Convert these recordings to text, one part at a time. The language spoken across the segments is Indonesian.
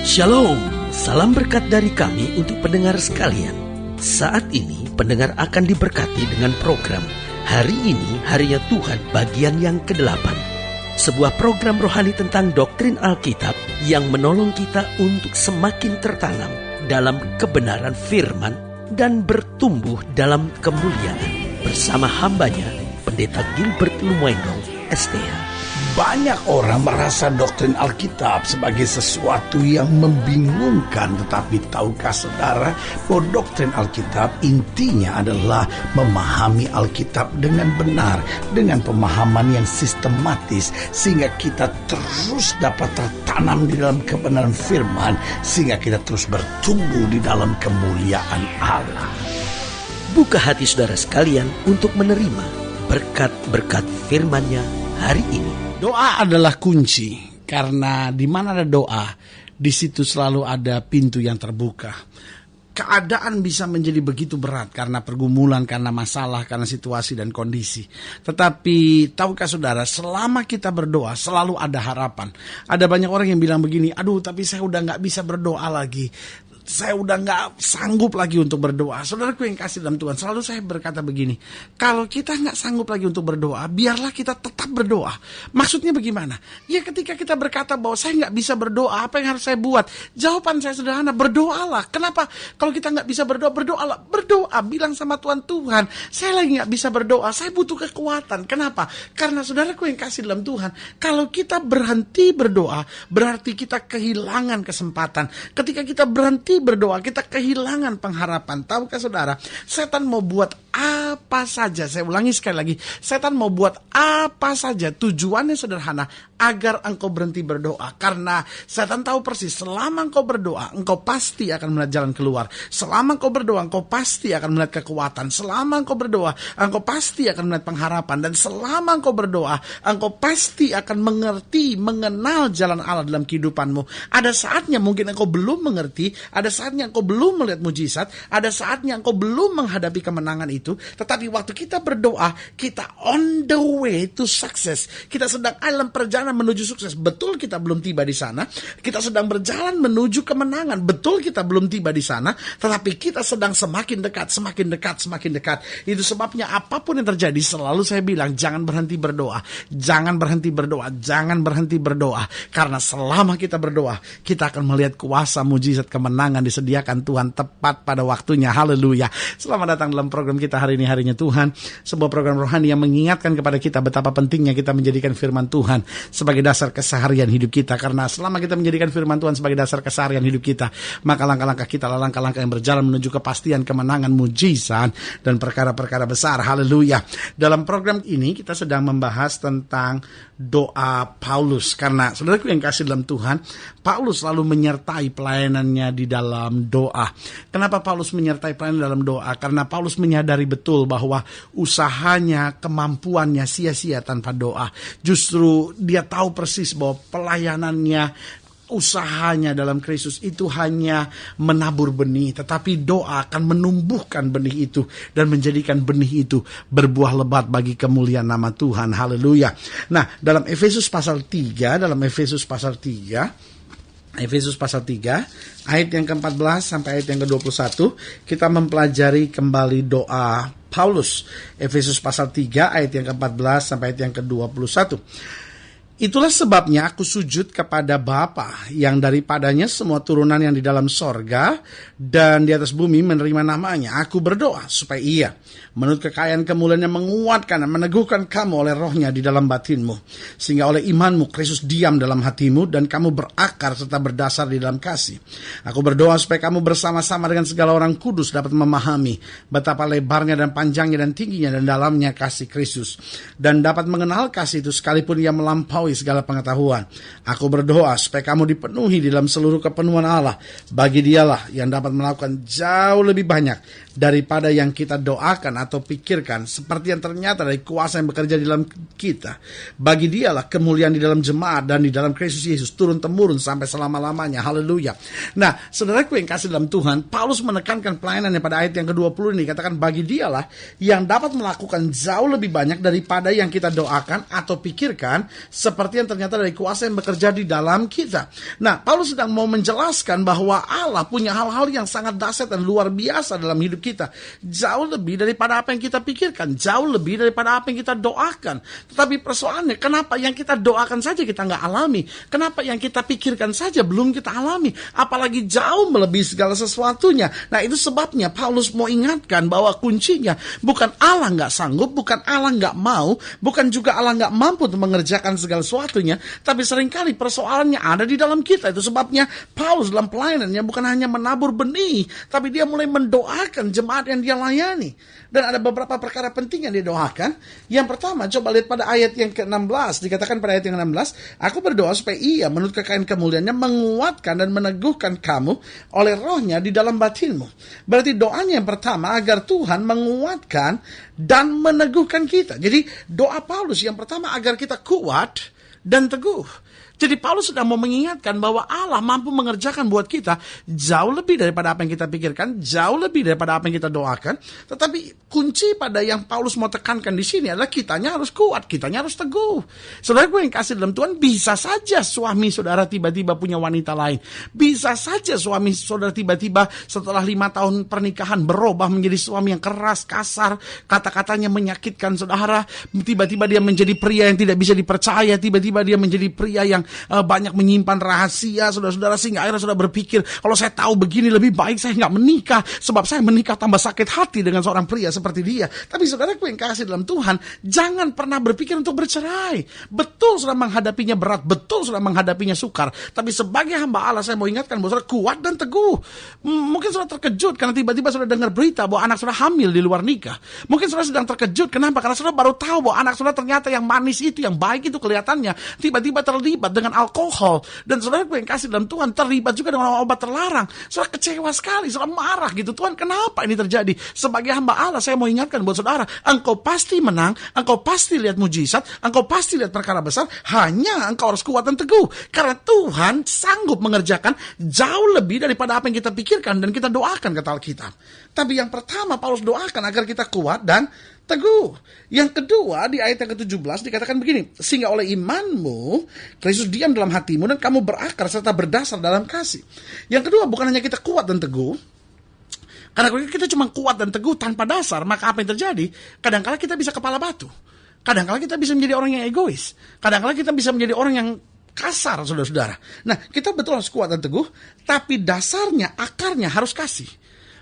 Shalom, salam berkat dari kami untuk pendengar sekalian. Saat ini pendengar akan diberkati dengan program Hari Ini Harinya Tuhan bagian yang ke-8. Sebuah program rohani tentang doktrin Alkitab yang menolong kita untuk semakin tertanam dalam kebenaran firman dan bertumbuh dalam kemuliaan. Bersama hambanya, Pendeta Gilbert Lumwendong, STH. Banyak orang merasa doktrin Alkitab sebagai sesuatu yang membingungkan. Tetapi tahukah saudara bahwa doktrin Alkitab intinya adalah memahami Alkitab dengan benar, dengan pemahaman yang sistematis, sehingga kita terus dapat tertanam di dalam kebenaran firman, sehingga kita terus bertumbuh di dalam kemuliaan Allah. Buka hati saudara sekalian untuk menerima berkat-berkat firman-Nya hari ini. Doa adalah kunci, karena di mana ada doa, di situ selalu ada pintu yang terbuka. Keadaan bisa menjadi begitu berat karena pergumulan, karena masalah, karena situasi dan kondisi. Tetapi tahukah saudara, selama kita berdoa selalu ada harapan. Ada banyak orang yang bilang begini, aduh tapi saya udah gak bisa berdoa lagi. Saya udah gak sanggup lagi untuk berdoa. Saudaraku yang kasih dalam Tuhan, selalu saya berkata begini, kalau kita gak sanggup lagi untuk berdoa, biarlah kita tetap berdoa. Maksudnya bagaimana? Ya ketika kita berkata bahwa saya gak bisa berdoa, apa yang harus saya buat? Jawaban saya sederhana, berdoalah. Kenapa? Kalau kita gak bisa berdoa, berdoalah. Berdoa, bilang sama Tuhan, Tuhan, saya lagi gak bisa berdoa, saya butuh kekuatan. Kenapa? Karena saudaraku yang kasih dalam Tuhan, kalau kita berhenti berdoa, berarti kita kehilangan kesempatan. Ketika kita berhenti berdoa, kita kehilangan pengharapan. Tahukah saudara, setan mau buat apa saja, saya ulangi sekali lagi, setan mau buat apa saja, tujuannya sederhana, agar engkau berhenti berdoa. Karena setan tahu persis, selama engkau berdoa, engkau pasti akan melihat jalan keluar. Selama engkau berdoa, engkau pasti akan melihat kekuatan. Selama engkau berdoa, engkau pasti akan melihat pengharapan. Dan selama engkau berdoa, engkau pasti akan mengerti, mengenal jalan Allah dalam kehidupanmu. Ada saatnya mungkin engkau belum mengerti, ada saatnya engkau belum melihat mujizat, ada saatnya engkau belum menghadapi kemenangan itu. Tetapi waktu kita berdoa, kita on the way to success. Kita sedang dalam perjalanan menuju sukses. Betul kita belum tiba di sana. Kita sedang berjalan menuju kemenangan. Betul kita belum tiba di sana. Tetapi kita sedang semakin dekat, semakin dekat, semakin dekat. Itu sebabnya apapun yang terjadi, selalu saya bilang, jangan berhenti berdoa. Jangan berhenti berdoa. Jangan berhenti berdoa. Karena selama kita berdoa, kita akan melihat kuasa mujizat kemenangan disediakan Tuhan tepat pada waktunya. Haleluya. Selamat datang dalam program kita hari ini, Harinya Tuhan. Sebuah program rohani yang mengingatkan kepada kita betapa pentingnya kita menjadikan firman Tuhan sebagai dasar keseharian hidup kita. Karena selama kita menjadikan firman Tuhan sebagai dasar keseharian hidup kita, maka langkah-langkah kita adalah langkah-langkah yang berjalan menuju kepastian, kemenangan, mujizat, dan perkara-perkara besar. Haleluya. Dalam program ini kita sedang membahas tentang doa Paulus. Karena saudaraku yang kasih dalam Tuhan, Paulus selalu menyertai pelayanannya di dalam doa. Kenapa Paulus menyertai pelayanan dalam doa? Karena Paulus menyadari betul bahwa usahanya, kemampuannya sia-sia tanpa doa. Justru dia tahu persis bahwa pelayanannya, usahanya dalam Kristus itu hanya menabur benih, tetapi doa akan menumbuhkan benih itu dan menjadikan benih itu berbuah lebat bagi kemuliaan nama Tuhan. Haleluya. Nah, dalam Efesus pasal 3, Efesus pasal 3 ayat yang ke-14 sampai ayat yang ke-21, kita mempelajari kembali doa Paulus. Efesus pasal 3 ayat yang ke-14 sampai ayat yang ke-21. Itulah sebabnya aku sujud kepada Bapa, yang daripadanya semua turunan yang di dalam sorga dan di atas bumi menerima namanya. Aku berdoa supaya Ia menurut kekayaan kemuliaannya menguatkan dan meneguhkan kamu oleh rohnya di dalam batinmu, sehingga oleh imanmu Kristus diam dalam hatimu dan kamu berakar serta berdasar di dalam kasih. Aku berdoa supaya kamu bersama-sama dengan segala orang kudus dapat memahami betapa lebarnya dan panjangnya dan tingginya dan dalamnya kasih Kristus, dan dapat mengenal kasih itu sekalipun ia melampaui segala pengetahuan. Aku berdoa supaya kamu dipenuhi di dalam seluruh kepenuhan Allah. Bagi Dialah yang dapat melakukan jauh lebih banyak daripada yang kita doakan atau pikirkan, seperti yang ternyata dari kuasa yang bekerja di dalam kita. Bagi Dialah kemuliaan di dalam jemaat dan di dalam Kristus Yesus turun-temurun sampai selama-lamanya. Haleluya. Nah, saudaraku yang kasih dalam Tuhan, Paulus menekankan pelayanannya pada ayat yang ke-20 ini. Katakan, bagi Dialah yang dapat melakukan jauh lebih banyak daripada yang kita doakan atau pikirkan, seperti yang ternyata dari kuasa yang bekerja di dalam kita. Nah, Paulus sedang mau menjelaskan bahwa Allah punya hal-hal yang sangat dahsyat dan luar biasa dalam hidup kita. Jauh lebih daripada apa yang kita pikirkan, jauh lebih daripada apa yang kita doakan. Tetapi persoalannya, kenapa yang kita doakan saja kita nggak alami? Kenapa yang kita pikirkan saja belum kita alami? Apalagi jauh melebihi segala sesuatunya. Nah, itu sebabnya Paulus mau ingatkan bahwa kuncinya bukan Allah nggak sanggup, bukan Allah nggak mau, bukan juga Allah nggak mampu untuk mengerjakan segala sesuatunya, tapi seringkali persoalannya ada di dalam kita. Itu sebabnya Paulus dalam pelayanannya bukan hanya menabur benih, tapi dia mulai mendoakan jemaat yang dia layani. Dan ada beberapa perkara penting yang dia doakan. Yang pertama, coba lihat pada ayat yang ke-16. Dikatakan pada ayat yang ke-16, aku berdoa supaya Ia menurut kekayaan kemuliaannya menguatkan dan meneguhkan kamu oleh rohnya di dalam batinmu. Berarti doanya yang pertama agar Tuhan menguatkan dan meneguhkan kita. Jadi doa Paulus yang pertama agar kita kuat dan teguh. Jadi Paulus sedang mau mengingatkan bahwa Allah mampu mengerjakan buat kita jauh lebih daripada apa yang kita pikirkan, jauh lebih daripada apa yang kita doakan. Tetapi kunci pada yang Paulus mau tekankan di sini adalah kitanya harus kuat, kitanya harus teguh. Saudara gue yang kasih dalam Tuhan, bisa saja suami saudara tiba-tiba punya wanita lain. Bisa saja suami saudara tiba-tiba setelah 5 tahun pernikahan berubah menjadi suami yang keras, kasar, kata-katanya menyakitkan saudara. Tiba-tiba dia menjadi pria yang tidak bisa dipercaya, tiba-tiba dia menjadi pria yang banyak menyimpan rahasia, saudara-saudara, sehingga akhirnya saudara berpikir, kalau saya tahu begini lebih baik saya nggak menikah, sebab saya menikah tambah sakit hati dengan seorang pria seperti dia. Tapi saudaraku yang kasih dalam Tuhan, jangan pernah berpikir untuk bercerai. Betul sudah menghadapinya berat, betul sudah menghadapinya sukar, tapi sebagai hamba Allah saya mau ingatkan bahwa saudara kuat dan teguh. Mungkin saudara terkejut karena tiba-tiba saudara dengar berita bahwa anak saudara hamil di luar nikah. Mungkin saudara sedang terkejut, kenapa? Karena saudara baru tahu bahwa anak saudara ternyata yang manis itu, yang baik itu kelihatannya tiba-tiba terlibat dengan alkohol. Dan saudara yang kasih dalam Tuhan terlibat juga dengan obat terlarang. Saudara kecewa sekali, saudara marah gitu. Tuhan, kenapa ini terjadi? Sebagai hamba Allah saya mau ingatkan buat saudara, engkau pasti menang, engkau pasti lihat mujizat, engkau pasti lihat perkara besar, hanya engkau harus kuat dan teguh. Karena Tuhan sanggup mengerjakan jauh lebih daripada apa yang kita pikirkan dan kita doakan, kata Alkitab. Tapi yang pertama Paulus doakan agar kita kuat dan teguh. Yang kedua di ayat yang ke-17 dikatakan begini, sehingga oleh imanmu Kristus diam dalam hatimu dan kamu berakar serta berdasar dalam kasih. Yang kedua bukan hanya kita kuat dan teguh, karena kalau kita cuma kuat dan teguh tanpa dasar, maka apa yang terjadi? Kadang-kala kita bisa kepala batu, kadang-kala kita bisa menjadi orang yang egois, kadang-kala kita bisa menjadi orang yang kasar, saudara-saudara. Nah, kita betul harus kuat dan teguh, tapi dasarnya, akarnya harus kasih.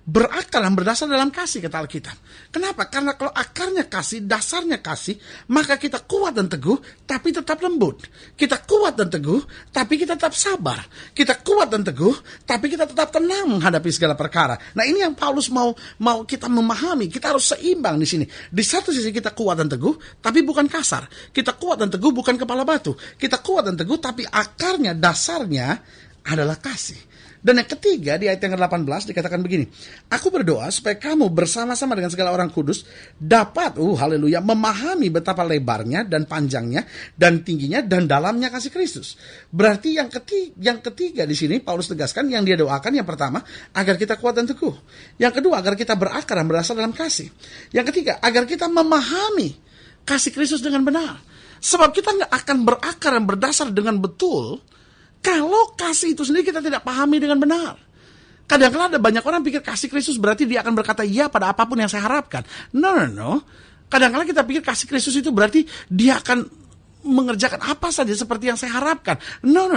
Berakar dan berdasar dalam kasih, kata Alkitab. Kenapa? Karena kalau akarnya kasih, dasarnya kasih, maka kita kuat dan teguh, tapi tetap lembut. Kita kuat dan teguh, tapi kita tetap sabar. Kita kuat dan teguh, tapi kita tetap tenang menghadapi segala perkara. Nah, ini yang Paulus mau kita memahami. Kita harus seimbang di sini. Di satu sisi kita kuat dan teguh, tapi bukan kasar. Kita kuat dan teguh, bukan kepala batu. Kita kuat dan teguh, tapi akarnya, dasarnya adalah kasih. Dan yang ketiga di ayat yang ke-18 dikatakan begini, aku berdoa supaya kamu bersama-sama dengan segala orang kudus dapat, haleluya, memahami betapa lebarnya dan panjangnya dan tingginya dan dalamnya kasih Kristus. Berarti yang ketiga di sini Paulus tegaskan, yang dia doakan yang pertama agar kita kuat dan teguh. Yang kedua agar kita berakar dan berdasar dalam kasih. Yang ketiga agar kita memahami kasih Kristus dengan benar. Sebab kita nggak akan berakar dan berdasar dengan betul kalau kasih itu sendiri kita tidak pahami dengan benar. Kadang-kadang ada banyak orang pikir kasih Kristus berarti dia akan berkata iya pada apapun yang saya harapkan. No. Kadang-kadang kita pikir kasih Kristus itu berarti dia akan mengerjakan apa saja seperti yang saya harapkan. No.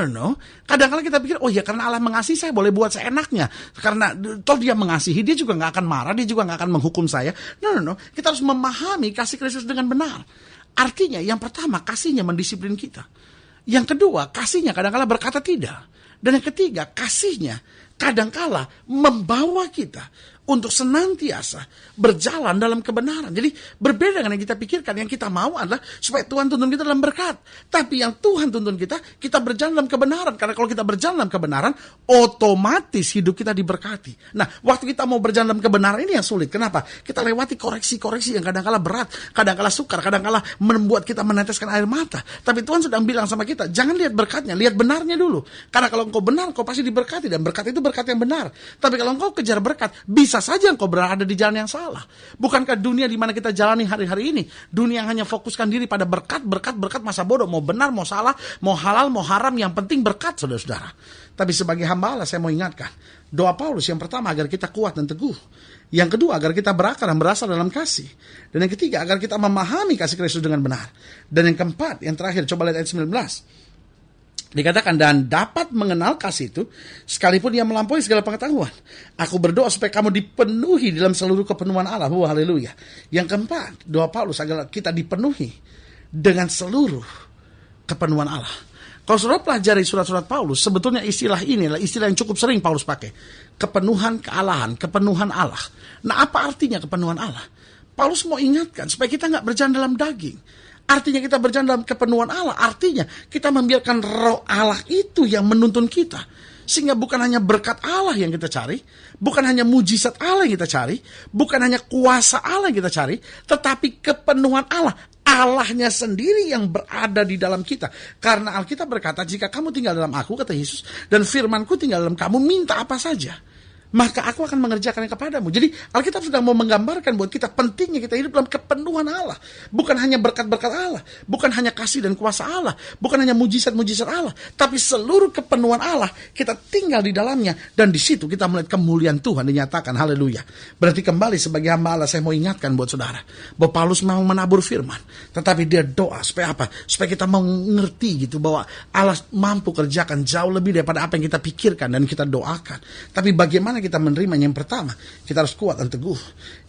Kadang-kadang kita pikir, oh ya karena Allah mengasihi saya boleh buat seenaknya. Karena toh dia mengasihi, dia juga gak akan marah, dia juga gak akan menghukum saya. No. Kita harus memahami kasih Kristus dengan benar. Artinya yang pertama kasihnya mendisiplin kita. Yang kedua, kasihnya kadang-kala berkata tidak. Dan yang ketiga, kasihnya kadang-kala membawa kita untuk senantiasa berjalan dalam kebenaran. Jadi berbeda dengan yang kita pikirkan. Yang kita mau adalah supaya Tuhan tuntun kita dalam berkat. Tapi yang Tuhan tuntun kita berjalan dalam kebenaran. Karena kalau kita berjalan dalam kebenaran, otomatis hidup kita diberkati. Nah, waktu kita mau berjalan dalam kebenaran ini yang sulit. Kenapa? Kita lewati koreksi-koreksi yang kadang-kala berat, kadang-kala sukar, kadang-kala membuat kita meneteskan air mata. Tapi Tuhan sedang bilang sama kita, jangan lihat berkatnya, lihat benarnya dulu. Karena kalau engkau benar, engkau pasti diberkati. Dan berkat itu berkat yang benar. Tapi kalau engkau kejar berkat, bisa saja engkau berada di jalan yang salah. Bukankah dunia di mana kita jalani hari-hari ini, dunia yang hanya fokuskan diri pada berkat, masa bodoh, mau benar, mau salah, mau halal, mau haram, yang penting berkat, saudara-saudara. Tapi sebagai hamba Allah, saya mau ingatkan, doa Paulus yang pertama agar kita kuat dan teguh. Yang kedua, agar kita berakar dan berasal dalam kasih. Dan yang ketiga, agar kita memahami kasih Kristus dengan benar. Dan yang keempat, yang terakhir, coba lihat ayat 19. Dikatakan, dan dapat mengenal kasih itu, sekalipun ia melampaui segala pengetahuan. Aku berdoa supaya kamu dipenuhi dalam seluruh kepenuhan Allah. Haleluya. Yang keempat, doa Paulus agar kita dipenuhi dengan seluruh kepenuhan Allah. Kalau saudara pelajari surat-surat Paulus, sebetulnya istilah ini adalah istilah yang cukup sering Paulus pakai. Kepenuhan kealahan, kepenuhan Allah. Nah, apa artinya kepenuhan Allah? Paulus mau ingatkan supaya kita nggak berjalan dalam daging. Artinya kita berjalan dalam kepenuhan Allah. Artinya kita membiarkan roh Allah itu yang menuntun kita. Sehingga bukan hanya berkat Allah yang kita cari, bukan hanya mujizat Allah yang kita cari, bukan hanya kuasa Allah yang kita cari, tetapi kepenuhan Allah. Allahnya sendiri yang berada di dalam kita. Karena Alkitab berkata, jika kamu tinggal dalam aku, kata Yesus, dan firmanku tinggal dalam kamu, minta apa saja, maka aku akan mengerjakannya kepadamu. Jadi Alkitab sedang mau menggambarkan buat kita pentingnya kita hidup dalam kepenuhan Allah. Bukan hanya berkat-berkat Allah, bukan hanya kasih dan kuasa Allah, bukan hanya mujizat-mujizat Allah, tapi seluruh kepenuhan Allah kita tinggal di dalamnya. Dan di situ kita melihat kemuliaan Tuhan dinyatakan. Haleluya. Berarti kembali sebagai hamba Allah, saya mau ingatkan buat saudara bahwa Paulus memang menabur firman, tetapi dia doa supaya apa? Supaya kita mengerti gitu bahwa Allah mampu kerjakan jauh lebih daripada apa yang kita pikirkan dan kita doakan. Tapi bagaimana kita menerimanya? Yang pertama, kita harus kuat dan teguh.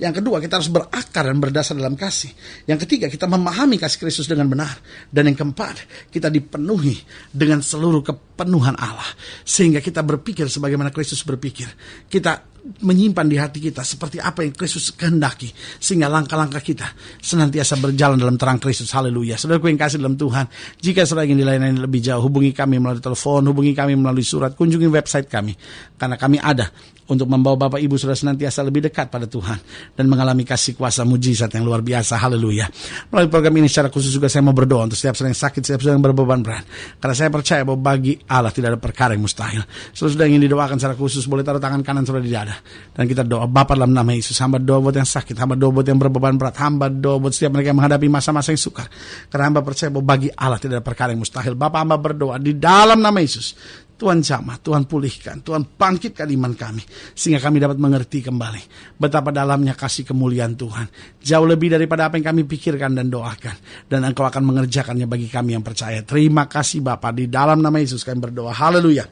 Yang kedua, kita harus berakar dan berdasar dalam kasih. Yang ketiga, kita memahami kasih Kristus dengan benar. Dan yang keempat, kita dipenuhi dengan seluruh kepenuhan Allah. Sehingga kita berpikir sebagaimana Kristus berpikir. Kita menyimpan di hati kita seperti apa yang Kristus kehendaki, sehingga langkah-langkah kita senantiasa berjalan dalam terang Kristus. Haleluya. Saudaraku yang kasih dalam Tuhan, jika saudara ingin dilayani lebih jauh, hubungi kami melalui telepon, hubungi kami melalui surat, kunjungi website kami, karena kami ada untuk membawa Bapak Ibu saudara senantiasa lebih dekat pada Tuhan dan mengalami kasih kuasa mujizat yang luar biasa. Haleluya. Melalui program ini secara khusus juga saya mau berdoa untuk setiap saudara yang sakit, setiap saudara yang berbeban berat, karena saya percaya bahwa bagi Allah tidak ada perkara yang mustahil. Saudara ingin didoakan secara khusus, boleh taruh tangan kanan saudara di dada. Dan kita doa, Bapa dalam nama Yesus, hamba doa buat yang sakit, hamba doa buat yang berbeban berat, hamba doa buat setiap mereka yang menghadapi masa-masa yang sukar. Karena hamba percaya bahwa bagi Allah tidak ada perkara yang mustahil. Bapa, hamba berdoa di dalam nama Yesus, Tuhan jamah, Tuhan pulihkan, Tuhan bangkitkan iman kami, sehingga kami dapat mengerti kembali betapa dalamnya kasih kemuliaan Tuhan, jauh lebih daripada apa yang kami pikirkan dan doakan. Dan Engkau akan mengerjakannya bagi kami yang percaya. Terima kasih Bapa, di dalam nama Yesus kami berdoa. Haleluya.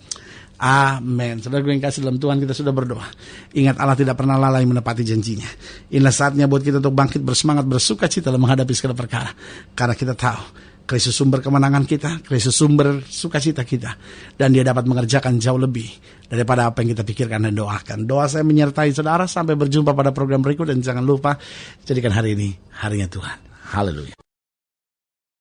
Amin. Saudara yang kasih dalam Tuhan, kita sudah berdoa. Ingat, Allah tidak pernah lalai menepati janjinya. Inilah saatnya buat kita untuk bangkit bersemangat, bersuka cita dalam menghadapi segala perkara. Karena kita tahu Kristus sumber kemenangan kita, Kristus sumber sukacita kita, dan Dia dapat mengerjakan jauh lebih daripada apa yang kita pikirkan dan doakan. Doa saya menyertai saudara. Sampai berjumpa pada program berikut, dan jangan lupa jadikan hari ini harinya Tuhan. Haleluya.